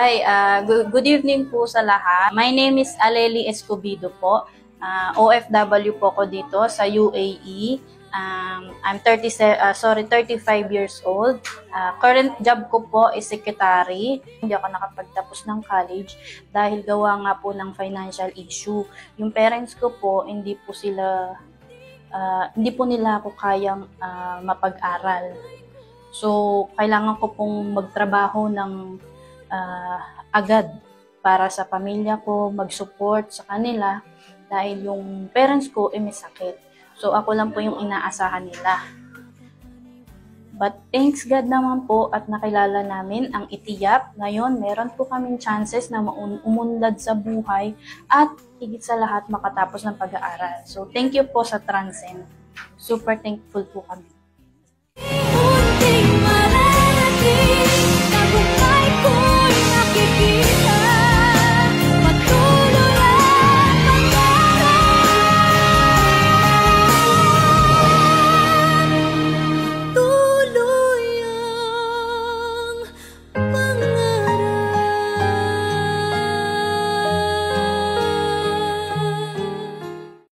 Hi, good evening po sa lahat. My name is Aleli Escobido po. OFW po ko dito sa UAE. I'm 35 years old. Current job ko po is secretary. Hindi ako nakapagtapos ng college dahil gawa nga po ng financial issue. Yung parents ko po, hindi po nila ako kayang mapag-aral. So, kailangan ko pong magtrabaho ng agad para sa pamilya ko, mag-support sa kanila dahil yung parents ko may sakit. So, ako lang po yung inaasahan nila. But thanks God naman po at nakilala namin ang Itiyap. Ngayon, meron po kaming chances na umunlad sa buhay at higit sa lahat makatapos ng pag-aaral. So, thank you po sa Transcend. Super thankful po kami.